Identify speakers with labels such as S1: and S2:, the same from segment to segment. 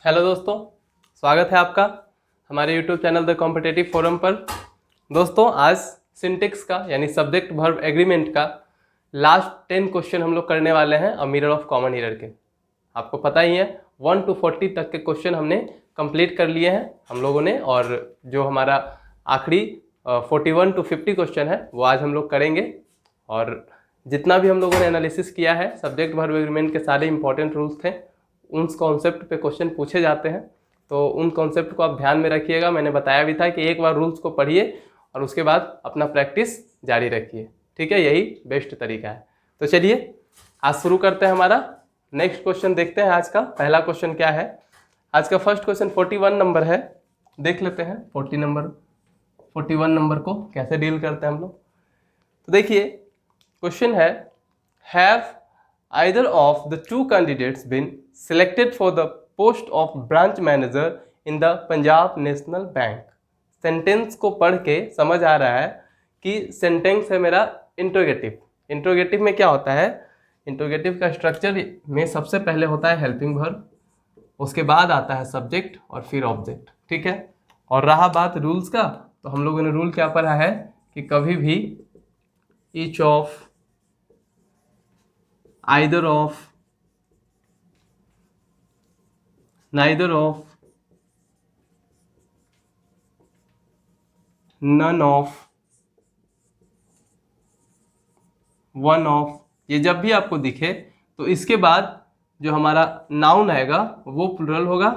S1: Hello दोस्तों, स्वागत है आपका हमारे YouTube channel the competitive forum पर। दोस्तों, आज सिंटेक्स का यानी सब्जेक्ट वर्ब एग्रीमेंट का लास्ट 10 क्वेश्चन हम लोग करने वाले हैं a mirror of common error के। आपको पता ही है 1 to 40 तक के क्वेश्चन हमने कंप्लीट कर लिए हैं हम लोगों ने, और जो हमारा आखिरी 41 to 50 क्वेश्चन है वो आज हम लोग करेंगे। और जितना भी हम लोगों ने एनालिसिस किया है, सब्जेक्ट वर्ब एग्रीमेंट के सारे इंपॉर्टेंट रूल्स थे, उन कॉन्सेप्ट पे क्वेश्चन पूछे जाते हैं, तो उन कॉन्सेप्ट को आप ध्यान में रखिएगा। मैंने बताया भी था कि एक बार रूल्स को पढ़िए और उसके बाद अपना प्रैक्टिस जारी रखिए, ठीक है? यही बेस्ट तरीका है। तो चलिए आज शुरू करते हैं। हमारा नेक्स्ट क्वेश्चन देखते हैं। आज का पहला क्वेश्चन क्या है? आज का फर्स्ट क्वेश्चन 41 नंबर है। देख लेते हैं 41 नंबर को कैसे डील करते हैं हम लोग। तो देखिए क्वेश्चन है, have either of the two candidates been selected for the post of branch manager in the Punjab National bank. Sentence को पढ़ के समझ आ रहा है कि सेंटेंस है मेरा इंट्रोगेटिव। इंट्रोगेटिव में क्या होता है? इंट्रोगेटिव का स्ट्रक्चर में सबसे पहले होता है हेल्पिंग वर्ब, उसके बाद आता है सब्जेक्ट और फिर ऑब्जेक्ट, ठीक है? और रहा बात रूल्स का, तो हम लोगों ने रूल क्या पढ़ा है कि कभी भी each of, either of, neither of, none of, one of, ये जब भी आपको दिखे तो इसके बाद जो हमारा नाउन आएगा वो प्लूरल होगा,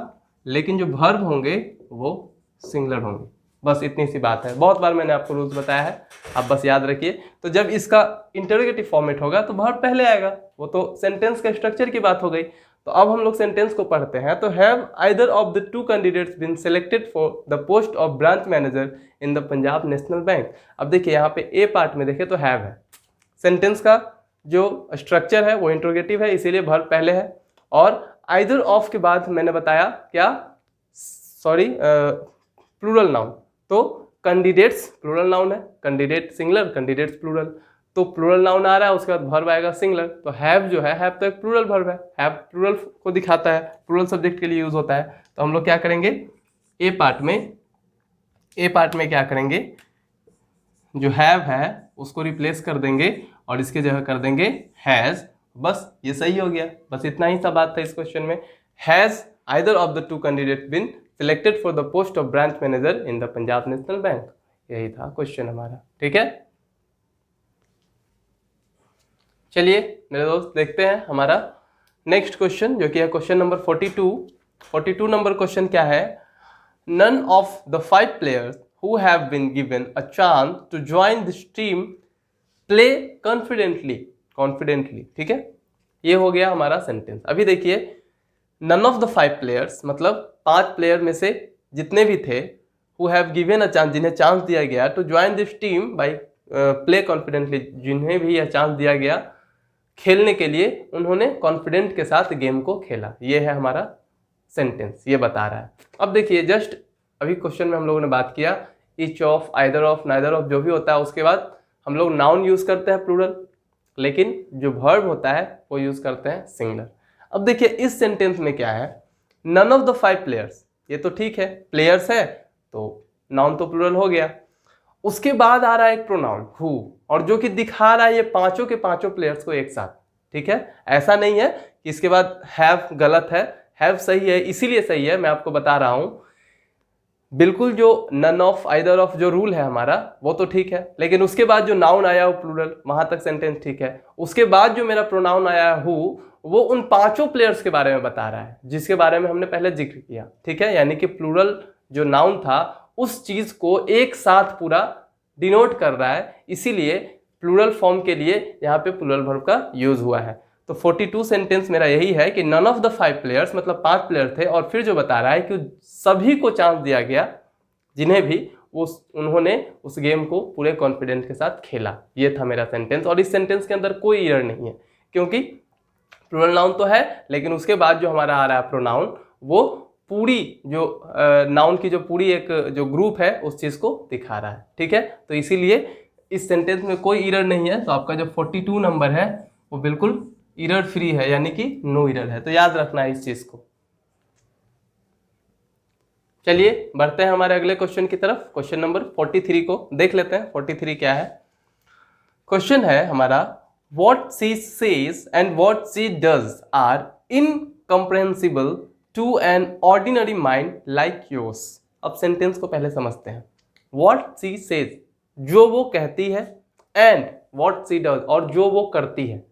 S1: लेकिन जो वर्ब होंगे वो सिंगुलर होंगे। बस इतनी सी बात है। बहुत बार मैंने आपको रूल्स बताया है, आप बस याद रखिए। तो जब इसका इंटरोगेटिव फॉर्मेट होगा तो वर्ब पहले आएगा, वो तो सेंटेंस के स्ट्रक्चर की बात हो गई। तो अब हम लोग सेंटेंस को पढ़ते हैं। तो have either of the two candidates been selected for the post of branch manager in the Punjab National Bank. अब देखिए यहाँ पे ए पार्ट में देखें तो हैव है। सेंटेंस का जो स्ट्रक्चर है वो इंटरोगेटिव है, इसीलिए वर्ब पहले है। और आइदर ऑफ के बाद मैंने बताया क्या, प्लूरल नाउन। तो कैंडिडेट्स प्लूरल नाउन है, कैंडिडेट सिंगुलर, कैंडिडेट्स प्लूरल। तो प्लूरल नाउन आ रहा है, उसके बाद वर्ब आएगा सिंगुलर। तो हैव जो है, हैव तो एक प्लूरल वर्ब है, हैव प्लूरल को दिखाता है, प्लूरल सब्जेक्ट के लिए यूज होता है। तो हम लोग क्या करेंगे, ए पार्ट में क्या करेंगे, जो हैव है उसको रिप्लेस कर देंगे और इसके जगह कर देंगे हैज। बस ये सही हो गया। बस इतना ही सा बात था इस क्वेश्चन में। Has either of the two candidate been selected for the post of branch manager in the Punjab National Bank. यही था क्वेश्चन हमारा, ठीक है? चलिए मेरे दोस्त देखते हैं हमारा नेक्स्ट क्वेश्चन, जो कि है क्वेश्चन नंबर 42 नंबर क्वेश्चन क्या है? None of the 5 players who have been given a chance to join this team play confidently, ठीक है? ये हो गया हमारा सेंटेंस। अभी देखिए none of the 5 players मतलब 5 प्लेयर में से जितने भी थे, who have given a chance, जिन्हें चांस दिया गया, to join this team by play confidently, जिन्हें भी यह चांस दिया गया खेलने के लिए, उन्होंने कॉन्फिडेंट के साथ गेम को खेला। ये है हमारा सेंटेंस, ये बता रहा है। अब देखिए जस्ट अभी क्वेश्चन में हम लोगों ने बात किया each of, either of, neither of, जो भी होता है उसके बाद हम लोग नाउन यूज करते हैं प्लूरल, लेकिन जो वर्ब होता है वो यूज करते हैं सिंगुलर। अब देखिए इस सेंटेंस में क्या है, नन ऑफ द 5 प्लेयर्स, ये तो ठीक है, प्लेयर्स है तो नाउन तो प्लूरल हो गया। उसके बाद आ रहा है एक प्रोनाउन हु, और जो कि दिखा रहा है ये पांचों के पांचों प्लेयर्स को एक साथ, ठीक है? ऐसा नहीं है कि इसके बाद हैव गलत है, हैव सही है, इसीलिए सही है, मैं आपको बता रहा हूं। बिल्कुल जो नन ऑफ, आइदर ऑफ जो रूल है हमारा वो तो ठीक है, लेकिन उसके बाद जो नाउन आया वो प्लूरल, वहां तक सेंटेंस ठीक है। उसके बाद जो मेरा प्रोनाउन आया है हु, वो उन पांचों प्लेयर्स के बारे में बता रहा है जिसके बारे में हमने पहले जिक्र किया, ठीक है? यानी कि प्लूरल जो नाउन था उस चीज को एक साथ पूरा डिनोट कर रहा है, इसीलिए प्लूरल फॉर्म के लिए यहाँ पे प्लूरल वर्ब का यूज हुआ है। तो 42 सेंटेंस मेरा यही है कि नन ऑफ द 5 प्लेयर्स मतलब 5 प्लेयर थे, और फिर जो बता रहा है कि सभी को चांस दिया गया, जिन्हें भी उन्होंने उस गेम को पूरे कॉन्फिडेंस के साथ खेला। ये था मेरा सेंटेंस, और इस सेंटेंस के अंदर कोई एरर नहीं है, क्योंकि प्लूरल नाउन तो है, लेकिन उसके बाद जो हमारा आ रहा है प्रोनाउन, वो पूरी जो नाउन की जो पूरी एक जो ग्रुप है उस चीज़ को दिखा रहा है, ठीक है? तो इसीलिए इस सेंटेंस में कोई एरर नहीं है। तो आपका जो 42 नंबर है वो बिल्कुल एरर फ्री है, यानी कि नो एरर है। तो याद रखना है इस चीज़ को। चलिए बढ़ते हैं हमारे अगले क्वेश्चन की तरफ। क्वेश्चन नंबर 43 को देख लेते हैं। 43 क्या है? क्वेश्चन है हमारा, what she says and what she does are incomprehensible to an ordinary mind like yours. अब सेंटेंस को पहले समझते हैं। व्हाट शी सेज, जो वो कहती है, एंड व्हाट शी डज, और जो वो करती है।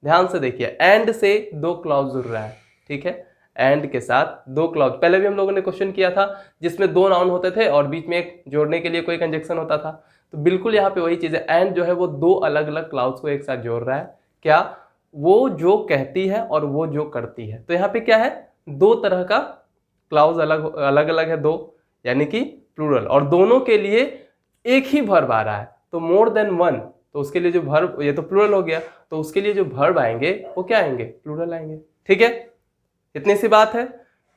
S1: ध्यान से देखिए, एंड से दो क्लॉज जुड़ रहा है, ठीक है, एंड के साथ दो क्लॉज। पहले भी हम लोगों ने क्वेश्चन किया था जिसमें दो नाउन होते थे और बीच में एक जोड़ने के लिए कोई कंजक्शन होता था। तो बिल्कुल यहाँ पे वही चीज है, एंड जो है वो दो अलग अलग क्लाउड्स को एक साथ जोड़ रहा है। क्या? वो जो कहती है और वो जो करती है। तो यहाँ पे क्या है, दो तरह का क्लाउज अलग अलग है, दो, यानी कि प्लूरल, और दोनों के लिए एक ही वर्ब आ रहा है। तो मोर देन वन, तो उसके लिए जो वर्ब, ये तो प्लूरल हो गया, तो उसके लिए जो वर्ब आएंगे वो क्या आएंगे? प्लूरल आएंगे। ठीक है, इतनी सी बात है।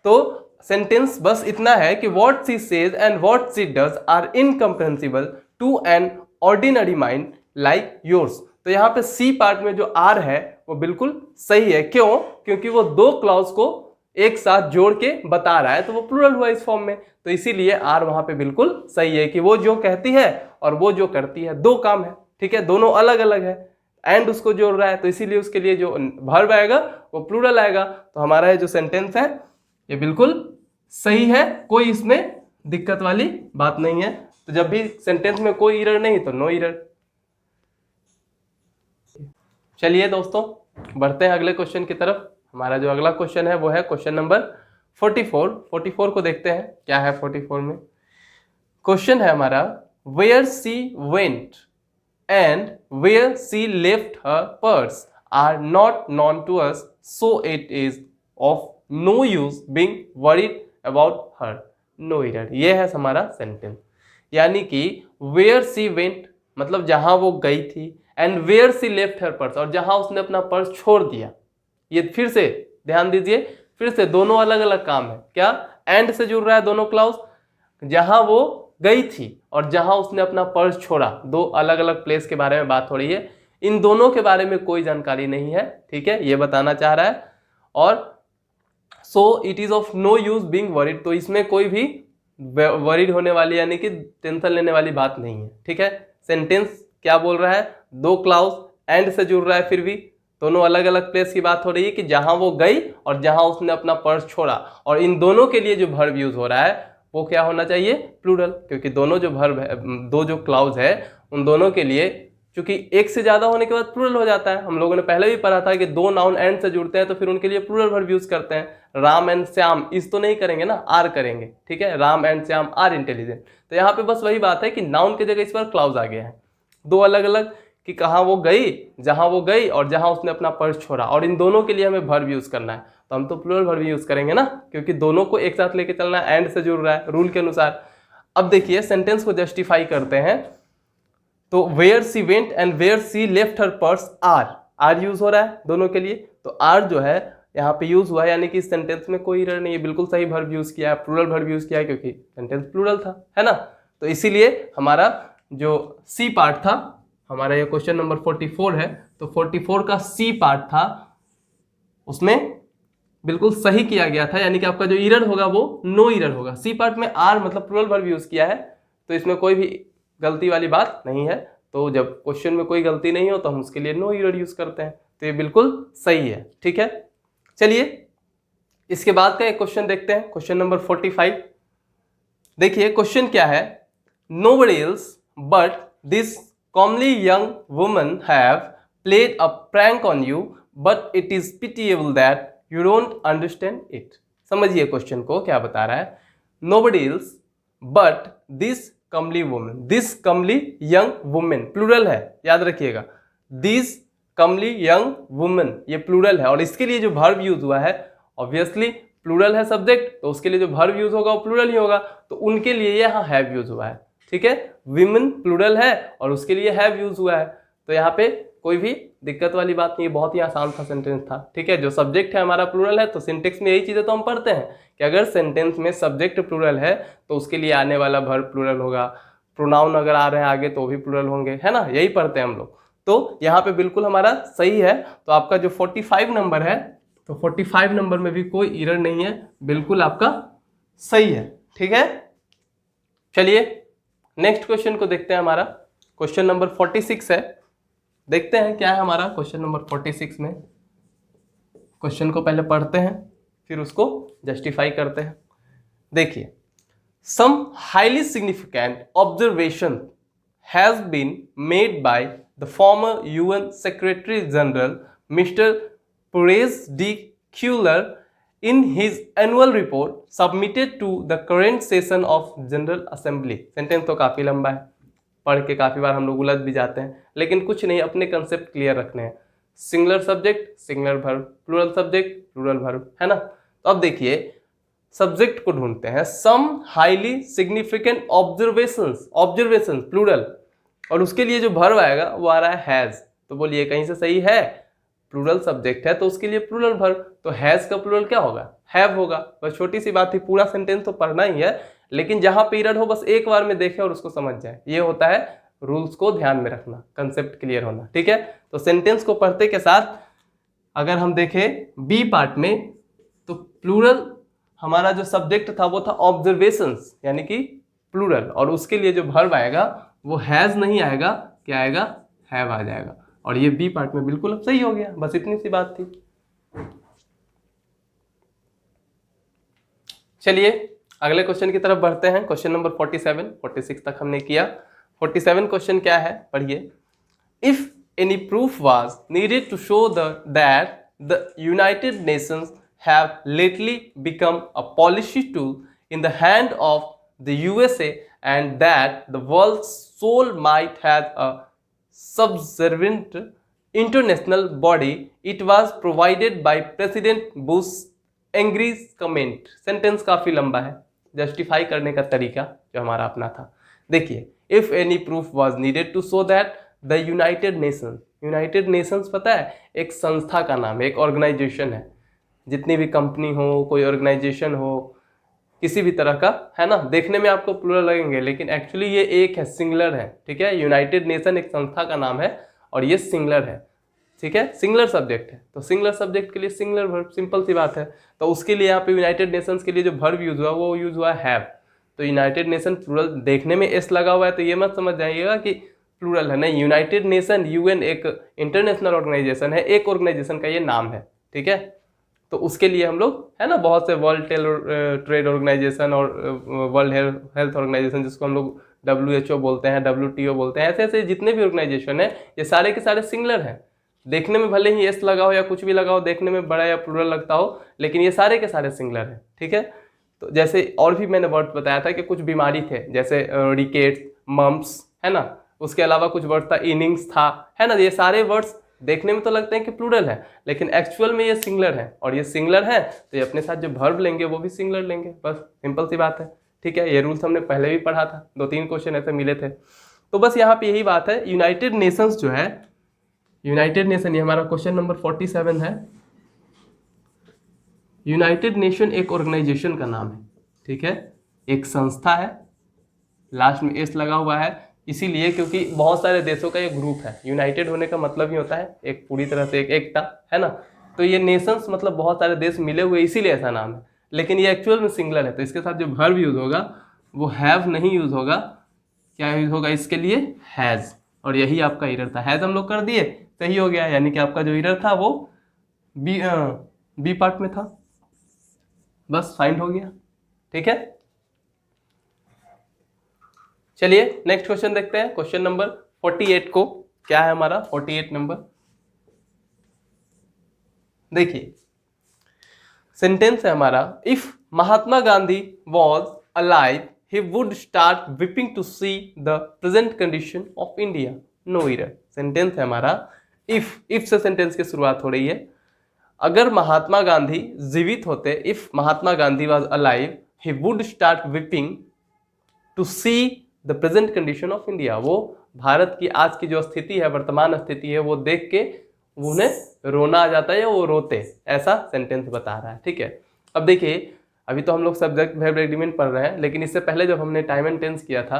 S1: तो सेंटेंस बस इतना है कि what she says and what she does are incomprehensible to an ordinary mind like yours. तो यहाँ पे सी पार्ट में जो आर है वो बिल्कुल सही है। क्यों? क्योंकि वो दो क्लॉज को एक साथ जोड़ के बता रहा है, तो वो प्लूरल हुआ इस फॉर्म में, तो इसीलिए आर वहां पे बिल्कुल सही है कि वो जो कहती है और वो जो करती है, दो काम है, ठीक है, दोनों अलग अलग है, एंड उसको जोड़ रहा है, तो इसीलिए उसके लिए जो वर्ब आएगा वो प्लूरल आएगा। तो हमारा ये जो सेंटेंस है ये बिल्कुल सही है, कोई इसमें दिक्कत वाली बात नहीं है। तो जब भी सेंटेंस में कोई एरर नहीं तो नो एरर। चलिए दोस्तों बढ़ते हैं अगले क्वेश्चन की तरफ। हमारा जो अगला क्वेश्चन है वो है क्वेश्चन नंबर 44। 44 को देखते हैं क्या है 44 में। क्वेश्चन है हमारा, where she went and where she left her purse are not known to us, so it is of no use being worried about her, no error. ये है हमारा सेंटेंस। यानी कि वेयर सी वेंट मतलब जहां वो गई थी, and where she left her purse, और जहां उसने अपना पर्स छोड़ दिया। ये फिर से ध्यान दीजिए, फिर से दोनों अलग अलग काम है। क्या? एंड से जुड़ रहा है दोनों क्लाउज, जहां वो गई थी और जहां उसने अपना पर्स छोड़ा, दो अलग अलग प्लेस के बारे में बात हो रही है। इन दोनों के बारे में कोई जानकारी नहीं है, ठीक है, ये बताना चाह रहा है। और so it is of no use being worried, तो इसमें कोई भी वरीड होने वाली यानी कि टेंशन लेने वाली बात नहीं है, ठीक है। सेंटेंस क्या बोल रहा है? दो क्लाउज एंड से जुड़ रहा है, फिर भी दोनों अलग अलग प्लेस की बात हो रही है कि जहां वो गई और जहां उसने अपना पर्स छोड़ा, और इन दोनों के लिए जो वर्ब यूज हो रहा है वो क्या होना चाहिए? प्लूरल, क्योंकि दोनों जो वर्ब है, दो जो क्लाउज है, उन दोनों के लिए चूंकि एक से ज्यादा होने के बाद प्लूरल हो जाता है। हम लोगों ने पहले भी पढ़ा था कि दो नाउन एंड से जुड़ते हैं तो फिर उनके लिए प्लूरल वर्ब यूज करते हैं। राम एंड श्याम, इस तो नहीं करेंगे ना, आर करेंगे, ठीक है, Ram and Shyam are intelligent. तो यहाँ पे बस वही बात है कि नाउन की जगह इस बार क्लाउज आ गया है, दो अलग अलग, कि कहाँ वो गई, जहां वो गई और जहां उसने अपना पर्स छोड़ा, और इन दोनों के लिए हमें वर्ब यूज करना है, तो हम तो प्लूरल वर्ब यूज करेंगे ना, क्योंकि दोनों को एक साथ लेके चलना है, एंड से जुड़ रहा है रूल के अनुसार। अब देखिए सेंटेंस को जस्टिफाई करते हैं। तो where she went and where she left her purse are use हो रहा है दोनों के लिए, तो आर जो है यहाँ पे यूज हुआ है, यानी कि इस सेंटेंस में कोई एरर नहीं है, बिल्कुल सही वर्ब यूज किया है, प्लूरल वर्ब यूज किया है, क्योंकि सेंटेंस प्लूरल था, है ना। तो इसीलिए हमारा जो सी पार्ट था, हमारा ये क्वेश्चन नंबर 44 है, तो 44 का सी पार्ट था उसमें बिल्कुल सही किया गया था, यानी कि आपका जो एरर होगा वो नो एरर होगा। सी पार्ट में आर मतलब प्लूरल वर्ब यूज किया है, तो इसमें कोई भी गलती वाली बात नहीं है। तो जब क्वेश्चन में कोई गलती नहीं हो तो हम उसके लिए नो एरर यूज करते हैं, तो ये बिल्कुल सही है, ठीक है। चलिए इसके बाद का एक क्वेश्चन देखते हैं, क्वेश्चन नंबर 45। देखिए क्वेश्चन क्या है, nobody else but this comely young women have played a prank on you, but it is pitiable that you don't understand it। समझिए क्वेश्चन को क्या बता रहा है। Nobody else but this comely woman, this comely young woman plural है, याद रखिएगा, this comely young woman ये प्लूरल है, और इसके लिए जो वर्ब यूज हुआ है ऑब्वियसली प्लूरल है सब्जेक्ट, तो उसके लिए जो वर्ब यूज होगा वो प्लूरल ही होगा, तो उनके लिए यहाँ हैव यूज हुआ है, ठीक है। विमेन प्लूरल है और उसके लिए हैव यूज हुआ है, तो यहाँ पे कोई भी दिक्कत वाली बात नहीं है, बहुत ही आसान था सेंटेंस था, ठीक है। जो सब्जेक्ट है हमारा प्लूरल है, तो सिंटेक्स में यही चीजें तो हम पढ़ते हैं कि अगर सेंटेंस में सब्जेक्ट प्लूरल है तो उसके लिए आने वाला वर्ब प्लूरल होगा, प्रोनाउन अगर आ रहे हैं आगे तो भी प्लूरल होंगे, है ना, यही पढ़ते हैं हम लोग। तो यहाँ पे बिल्कुल हमारा सही है। तो आपका जो 45 नंबर है, तो 45 नंबर में भी कोई एरर नहीं है, बिल्कुल आपका सही है, ठीक है, चलिए नेक्स्ट क्वेश्चन को देखते हैं। हमारा क्वेश्चन नंबर 46 है। देखते हैं क्या है हमारा क्वेश्चन नंबर 46 में। क्वेश्चन को पहले पढ़ते हैं फिर उसको जस्टिफाई करते हैं। देखिए, some highly significant observation has been made by the former UN secretary general mister Perez de Cuellar in his annual report submitted to the current session of General Assembly। Sentence तो काफ़ी लंबा है, पढ़ के काफ़ी बार हम लोग उलझ भी जाते हैं, लेकिन कुछ नहीं, अपने कंसेप्ट क्लियर रखने हैं। Singular subject singular verb, plural subject plural verb, है ना। तो अब देखिए सब्जेक्ट को ढूंढते हैं। Some highly significant observations, observation plural, और उसके लिए जो वर्ब आएगा वो आ रहा है हैज़। तो बोलिए कहीं से सही है? प्लूरल सब्जेक्ट है तो उसके लिए प्लूरल वर्ब, तो हैज का प्लूरल क्या होगा? हैव होगा। बस छोटी सी बात थी, पूरा सेंटेंस तो पढ़ना ही है, लेकिन जहां पीरियड हो बस एक बार में देखे और उसको समझ जाए। ये होता है रूल्स को ध्यान में रखना, कंसेप्ट क्लियर होना, ठीक है। तो सेंटेंस को पढ़ते के साथ अगर हम देखें बी पार्ट में, तो प्लूरल हमारा जो सब्जेक्ट था वो था ऑब्जर्वेशंस, यानी कि प्लूरल, और उसके लिए जो वर्ब आएगा वो हैज नहीं आएगा, क्या आएगा? हैव आ जाएगा। और ये बी पार्ट में बिल्कुल अब सही हो गया, बस इतनी सी बात थी। चलिए अगले क्वेश्चन की तरफ बढ़ते हैं। क्वेश्चन नंबर 47, 46 तक हमने किया। 47 क्वेश्चन क्या है, पढ़िए। If any proof was needed to show that the United Nations have lately become a policy tool in the hand of the USA and that the world soul might have a subservient international body, it was provided by President Bush Angry's comment। Sentence काफी लंबा है, justify करने का तरीका जो हमारा अपना था। देखिए, if any proof was needed to show that the United Nations, United Nations पता है एक संस्था का नाम है, एक ऑर्गेनाइजेशन है। जितनी भी कंपनी हो, कोई ऑर्गेनाइजेशन हो, किसी भी तरह का, है ना, देखने में आपको प्लूरल लगेंगे लेकिन एक्चुअली ये एक है, सिंगुलर है, ठीक है। यूनाइटेड नेशन एक संस्था का नाम है और ये सिंगुलर है, ठीक है, सिंगुलर सब्जेक्ट है। तो सिंगुलर सब्जेक्ट के लिए सिंगुलर वर्ब, सिंपल सी बात है। तो उसके लिए यहाँ पे यूनाइटेड नेशंस के लिए जो वर्ब यूज हुआ वो यूज हुआ हैव। तो यूनाइटेड नेशन प्लूरल, देखने में एस लगा हुआ है तो ये मत समझ जाइएगा कि प्लूरल है, नहीं। यूनाइटेड नेशन यूएन एक इंटरनेशनल ऑर्गेनाइजेशन है, एक ऑर्गेनाइजेशन का ये नाम है, ठीक है। तो उसके लिए हम लोग, है ना, बहुत से वर्ल्ड ट्रेड ऑर्गेनाइजेशन और वर्ल्ड हेल्थ ऑर्गेनाइजेशन, जिसको हम लोग WHO बोलते हैं, WTO बोलते हैं, ऐसे ऐसे जितने भी ऑर्गेनाइजेशन है ये सारे के सारे सिंगुलर हैं। देखने में भले ही एस लगा हो या कुछ भी लगा हो, देखने में बड़ा या प्लूरल लगता हो, लेकिन ये सारे के सारे सिंगुलर हैं, ठीक है। तो जैसे और भी मैंने वर्ड बताया था कि कुछ बीमारी थे, जैसे रिकेट्स, मम्प्स, है ना, उसके अलावा कुछ वर्ड था, इनिंग्स था, है ना। ये सारे वर्ड्स देखने में तो लगते हैं कि प्लूरल है, लेकिन एक्चुअल में ये सिंगुलर है, और ये सिंगुलर है तो ये अपने साथ जो वर्ब लेंगे वो भी सिंगुलर लेंगे, बस सिंपल सी बात है, ठीक है। ये रूल्स हमने पहले भी पढ़ा था, 2-3 क्वेश्चन ऐसे मिले थे। तो बस यहाँ पे यही बात है। यूनाइटेड नेशंस जो है, यूनाइटेड नेशन, ये हमारा क्वेश्चन नंबर 47 है। यूनाइटेड नेशन एक ऑर्गेनाइजेशन का नाम है, ठीक है, एक संस्था है, लास्ट में एस लगा हुआ है इसीलिए क्योंकि बहुत सारे देशों का ये ग्रुप है। यूनाइटेड होने का मतलब ही होता है एक पूरी तरह से एक एकता, है ना। तो ये नेशंस मतलब बहुत सारे देश मिले हुए, इसीलिए ऐसा नाम है, लेकिन ये एक्चुअल में सिंगुलर है। तो इसके साथ जो वर्ब यूज होगा वो हैव नहीं यूज होगा, क्या यूज होगा इसके लिए? हैज। और यही आपका एरर था, हैज हम लोग कर दिए, सही हो गया, यानी कि आपका जो एरर था वो बी पार्ट में था, बस फाइंड हो गया, ठीक है। चलिए नेक्स्ट क्वेश्चन देखते हैं। क्वेश्चन नंबर 48 को, क्या है हमारा 48 नंबर, देखिए सेंटेंस है हमारा। If Mahatma Gandhi was alive he would start weeping to see the present condition of India, no error. Sentence है हमारा इफ से सेंटेंस की शुरुआत हो रही है। अगर महात्मा गांधी जीवित होते, if Mahatma Gandhi was alive he would start weeping to see the present condition of India, वो भारत की आज की जो स्थिति है, वर्तमान स्थिति है, वो देख के उन्हें रोना आ जाता है या वो रोते, ऐसा सेंटेंस बता रहा है, ठीक है। अब देखिए, अभी तो हम लोग सब्जेक्ट वर्ब एग्रीमेंट पढ़ रहे हैं, लेकिन इससे पहले जब हमने टाइम एंड टेंस किया था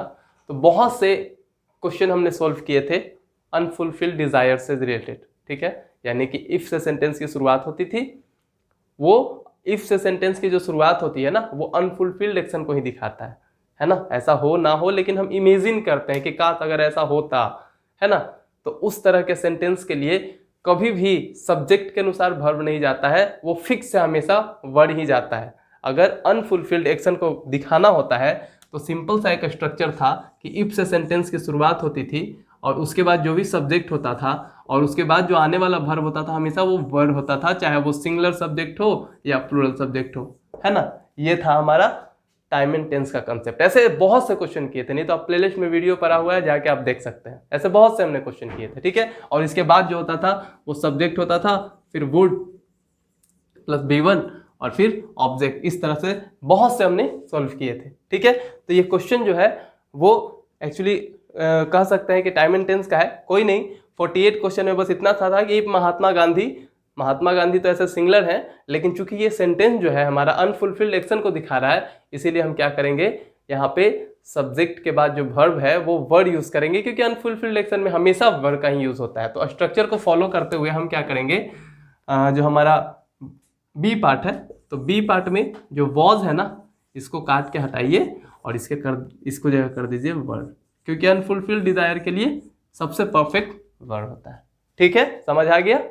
S1: तो बहुत से क्वेश्चन हमने सोल्व किए थे अनफुलफिल्ड डिजायर से रिलेटेड, ठीक है। यानी कि इफ से सेंटेंस की शुरुआत होती थी, वो इफ से सेंटेंस की जो शुरुआत होती है ना वो अनफुलफिल्ड एक्शन को ही दिखाता है ना। ऐसा हो ना हो लेकिन हम इमेजिन करते हैं कि काश अगर ऐसा होता, है ना। तो उस तरह के सेंटेंस के लिए कभी भी सब्जेक्ट के अनुसार वर्ब नहीं जाता है, वो फिक्स से हमेशा वर्ड ही जाता है। अगर अनफुलफिल्ड एक्शन को दिखाना होता है तो सिंपल सा एक स्ट्रक्चर था कि इफ से सेंटेंस की शुरुआत होती थी और उसके बाद जो भी सब्जेक्ट होता था और उसके बाद जो आने वाला वर्ब होता था हमेशा वो वर्ड होता था, चाहे वो सिंगुलर सब्जेक्ट हो या प्लूरल सब्जेक्ट हो, है ना। ये था हमारा टाइम एंड टेंस का कंसेप्ट। ऐसे बहुत से क्वेश्चन किए थे, नहीं तो आप प्लेलिस्ट में वीडियो पड़ा हुआ है, जाके आप देख सकते हैं। ऐसे बहुत से हमने क्वेश्चन किए थे, ठीक है। और इसके बाद जो होता था वो सब्जेक्ट होता था, फिर वुड प्लस B1 और फिर ऑब्जेक्ट, इस तरह से बहुत से हमने सॉल्व किए थे, ठीक है। तो ये क्वेश्चन जो है वो एक्चुअली कह सकते हैं कि टाइम एंड टेंस का है। कोई नहीं, 48 क्वेश्चन में बस इतना था कि महात्मा गांधी तो ऐसे सिंगुलर है, लेकिन चूंकि ये सेंटेंस जो है हमारा अनफुलफिल्ड एक्शन को दिखा रहा है, इसीलिए हम क्या करेंगे, यहाँ पे सब्जेक्ट के बाद जो वर्ब है वो वर्ड यूज करेंगे, क्योंकि अनफुलफिल्ड एक्शन में हमेशा वर्ब का ही यूज होता है। तो स्ट्रक्चर को फॉलो करते हुए हम क्या करेंगे, जो हमारा बी पार्ट है, तो बी पार्ट में जो वॉज है ना, इसको काट के हटाइए और इसको जगह कर दीजिए वर्ड, क्योंकि अनफुलफिल्ड डिजायर के लिए सबसे परफेक्ट वर्ड होता है। ठीक है, समझ आ गया।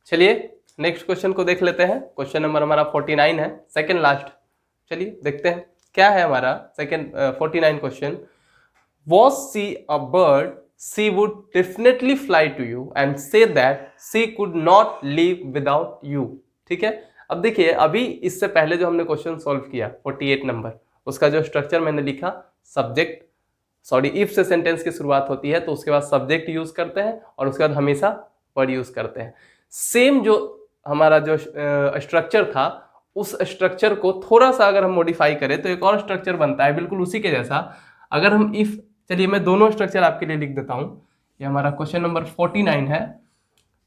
S1: चलिए नेक्स्ट क्वेश्चन को देख लेते हैं। क्वेश्चन नंबर हमारा 49 है, सेकंड लास्ट। चलिए देखते हैं क्या है हमारा second 49 question. Was she a bird? She would definitely fly to you and say that she could not live without you। ठीक है, अब देखिए अभी इससे पहले जो हमने क्वेश्चन सॉल्व किया 48 नंबर, उसका जो स्ट्रक्चर मैंने लिखा, सब्जेक्ट इफ से सेंटेंस की शुरुआत होती है तो उसके बाद सब्जेक्ट यूज करते हैं और उसके बाद हमेशा वर्ड यूज करते हैं। सेम जो हमारा जो स्ट्रक्चर था, उस स्ट्रक्चर को थोड़ा सा अगर हम मॉडिफाई करें तो एक और स्ट्रक्चर बनता है बिल्कुल उसी के जैसा। अगर हम इफ, चलिए मैं दोनों स्ट्रक्चर आपके लिए लिख देता हूं। ये हमारा क्वेश्चन नंबर 49 है।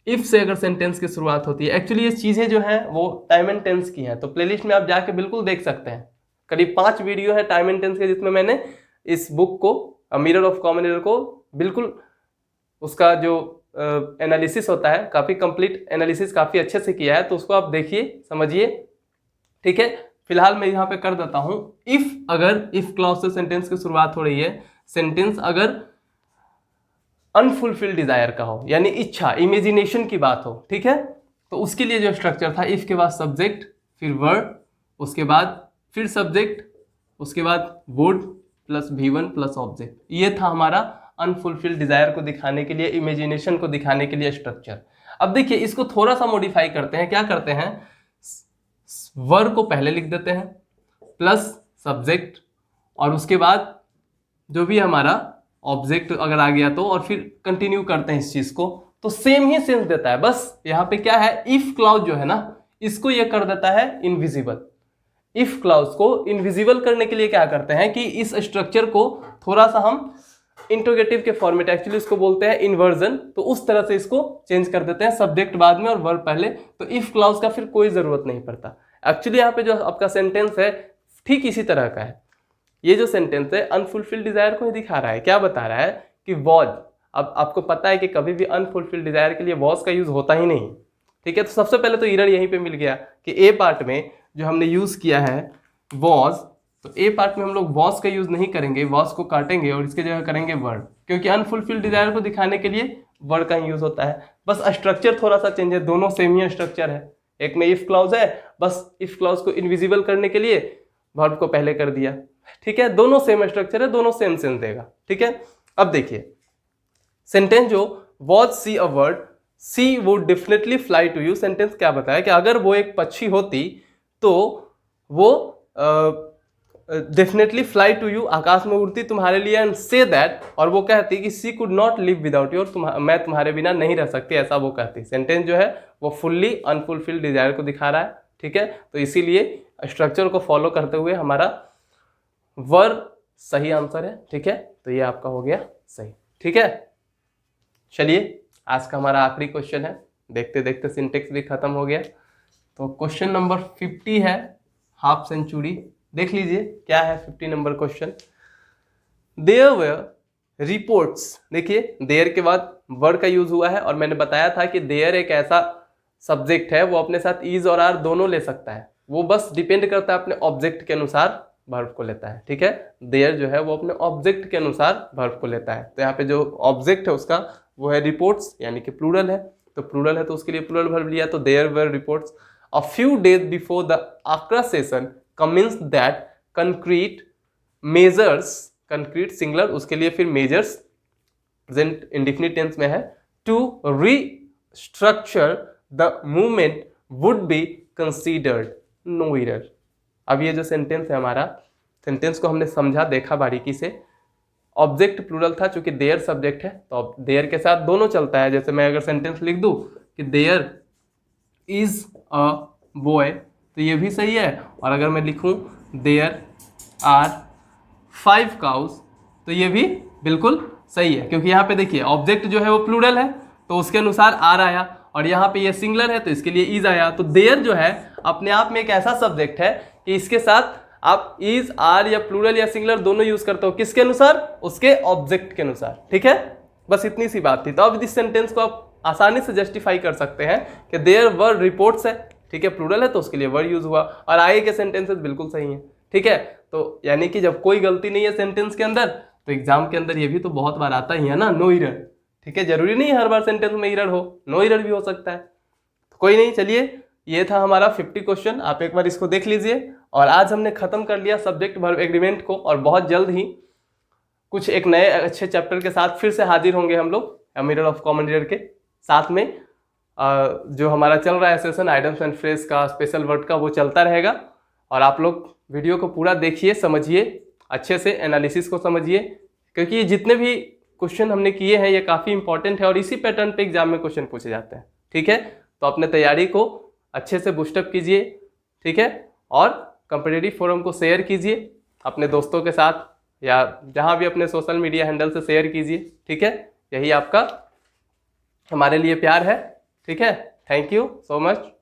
S1: इफ से अगर सेंटेंस की शुरुआत होती है, एक्चुअली ये चीजें जो हैं वो टाइम एंड टेंस की हैं, तो प्लेलिस्ट में आप जाके बिल्कुल देख सकते हैं। करीब 5 वीडियो है टाइम एंड टेंस के, जिसमें मैंने इस बुक को, मिरर ऑफ कॉमन एरर को, बिल्कुल उसका जो एनालिसिस होता है, काफी कंप्लीट एनालिसिस काफी अच्छे से किया है, तो उसको आप देखिए, समझिए। ठीक है, फिलहाल मैं यहाँ पे कर देता हूं इफ, अगर इफ क्लॉज से सेंटेंस की शुरुआत हो रही है, सेंटेंस अगर अनफुलफिल्ड डिजायर का हो, यानी इच्छा, इमेजिनेशन की बात हो, ठीक है, तो उसके लिए जो स्ट्रक्चर था, इफ के बाद सब्जेक्ट, फिर वर्ड, उसके बाद फिर सब्जेक्ट, उसके बाद would plus V1 plus object. ये था हमारा अनफुलफिल्ड डिजायर को दिखाने के लिए, इमेजिनेशन को दिखाने के लिए स्ट्रक्चर। अब देखिए इसको थोड़ा सा मॉडिफाई करते हैं। क्या करते हैं, वर्ब को पहले लिख देते हैं प्लस सब्जेक्ट और उसके बाद जो भी हमारा ऑब्जेक्ट अगर आ गया तो, और फिर कंटिन्यू करते हैं इस चीज को, तो सेम ही सेंस देता है। बस यहाँ पे क्या है, इफ क्लाउज जो है ना, इसको ये कर देता है इनविजिबल। इफ क्लाउज को इनविजिबल करने के लिए क्या करते हैं कि इस स्ट्रक्चर को थोड़ा सा हम इंट्रोगेटिव के फॉर्मेट, एक्चुअली इसको बोलते हैं इन्वर्जन, तो उस तरह से इसको चेंज कर देते हैं, सब्जेक्ट बाद में और वर्ब पहले। तो इफ क्लाउज का फिर कोई जरूरत नहीं पड़ता। एक्चुअली यहाँ पे जो आपका सेंटेंस है ठीक इसी तरह का है। ये जो सेंटेंस है अनफुलफिल्ड डिजायर को ही दिखा रहा है। क्या बता रहा है कि वॉज, अब आपको पता है कि कभी भी अनफुलफिल्ड डिजायर के लिए वॉज का यूज होता ही नहीं, ठीक है। तो सबसे पहले तो एरर यहीं पे मिल गया कि ए पार्ट में जो हमने यूज किया है वॉज, तो ए पार्ट में हम लोग वॉज का यूज नहीं करेंगे, वॉज को काटेंगे और इसके जगह करेंगे वर्ड, क्योंकि अनफुलफिल्ड डिजायर को दिखाने के लिए वर्ड का यूज होता है। बस स्ट्रक्चर थोड़ा सा चेंज है, दोनों सेम ही स्ट्रक्चर है। एक में इफ क्लाउज है, बस इफ क्लाउज को इनविजिबल करने के लिए वर्ब को पहले कर दिया, ठीक है। दोनों सेम स्ट्रक्चर है, दोनों सेम सेंस देगा, ठीक है। अब देखिए सेंटेंस जो was she a word, she would definitely fly to you, sentence क्या बताया कि अगर वो एक पक्षी होती तो वो डेफिनेटली फ्लाई टू यू, आकाश में उड़ती तुम्हारे लिए, एंड से दैट, और वो कहती कि she could not live without you, मैं तुम्हारे बिना नहीं रह सकती, ऐसा वो कहती। सेंटेंस जो है वो फुल्ली अनफुलफिल्ड डिजायर को दिखा रहा है, ठीक है। तो इसीलिए स्ट्रक्चर को फॉलो करते हुए हमारा वर्ब सही आंसर है, ठीक है। तो ये आपका हो गया सही, ठीक है। चलिए आज का हमारा आखिरी क्वेश्चन है, देखते देखते सिंटेक्स भी खत्म हो गया। तो क्वेश्चन नंबर 50 है, हाफ सेंचुरी। देख लीजिए क्या है 50 number question. There were reports, देखिए देयर के बाद वर्ड का यूज हुआ है, और मैंने बताया था कि देयर एक ऐसा सब्जेक्ट है वो अपने साथ इज और आर दोनों ले सकता है, वो बस डिपेंड करता है अपने ऑब्जेक्ट के अनुसार वर्ब को लेता है, ठीक है। देयर जो है वो अपने ऑब्जेक्ट के अनुसार वर्ब को लेता है। तो यहाँ पे जो ऑब्जेक्ट है उसका वो है रिपोर्ट्स, यानी कि प्लूरल है, तो प्लूरल है तो उसके लिए प्लूरल वर्ब लिया, तो there were reports a few days before the Accra session commence that concrete measures, concrete singular, उसके लिए फिर मेजर्स प्रेजेंट इंडेफिनिट टेंस में है, to restructure the movement would be considered no error. अब ये जो सेंटेंस है हमारा, सेंटेंस को हमने समझा देखा बारीकी से। ऑब्जेक्ट प्लूरल था, चूंकि देयर सब्जेक्ट है तो देयर के साथ दोनों चलता है। जैसे मैं अगर सेंटेंस लिख दूं कि देयर इज अ बॉय तो ये भी सही है, और अगर मैं लिखूं देयर आर 5 काउज तो ये भी बिल्कुल सही है, क्योंकि यहाँ पे देखिए ऑब्जेक्ट जो है वो प्लूरल है तो उसके अनुसार आर आया, और यहाँ पे ये सिंगुलर है तो इसके लिए इज आया। तो देयर जो है अपने आप में एक ऐसा सब्जेक्ट है कि इसके साथ आप इज आर या प्लूरल या सिंगुलर दोनों यूज करते हो, किसके अनुसार, उसके ऑब्जेक्ट के अनुसार, ठीक है। बस इतनी सी बात थी। तो अब इस सेंटेंस को आप आसानी से जस्टिफाई कर सकते हैं कि देयर वर रिपोर्ट्स है, ठीक है, प्लूरल है तो उसके लिए वर यूज हुआ, और आगे के सेंटेंसेस बिल्कुल सही हैं, ठीक है। तो यानी कि जब कोई गलती नहीं है सेंटेंस के अंदर तो एग्जाम के अंदर ये भी तो बहुत बार आता ही है ना, नो एरर, ठीक है। जरूरी नहीं है हर बार सेंटेंस में एरर हो, नो एरर भी हो सकता है। तो कोई नहीं, चलिए ये था हमारा 50 क्वेश्चन, आप एक बार इसको देख लीजिए। और आज हमने खत्म कर लिया सब्जेक्ट वर्ब एग्रीमेंट को, और बहुत जल्द ही कुछ एक नए अच्छे चैप्टर के साथ फिर से हाजिर होंगे हम लोग मिरर ऑफ कॉमन ईयर के साथ में। जो हमारा चल रहा है सेशन आइडम्स एंड फ्रेज का, स्पेशल वर्ड का, वो चलता रहेगा। और आप लोग वीडियो को पूरा देखिए, समझिए अच्छे से, एनालिसिस को समझिए, क्योंकि ये जितने भी क्वेश्चन हमने किए हैं ये काफ़ी इंपॉर्टेंट है और इसी पैटर्न पे एग्जाम में क्वेश्चन पूछे जाते हैं, ठीक है। तो अपने तैयारी को अच्छे से बूस्टअप कीजिए, ठीक है, और कॉम्पिटिटिव फोरम को शेयर कीजिए अपने दोस्तों के साथ या जहाँ भी अपने सोशल मीडिया हैंडल से शेयर कीजिए, ठीक है। यही आपका हमारे लिए प्यार है, ठीक है। Thank you so much.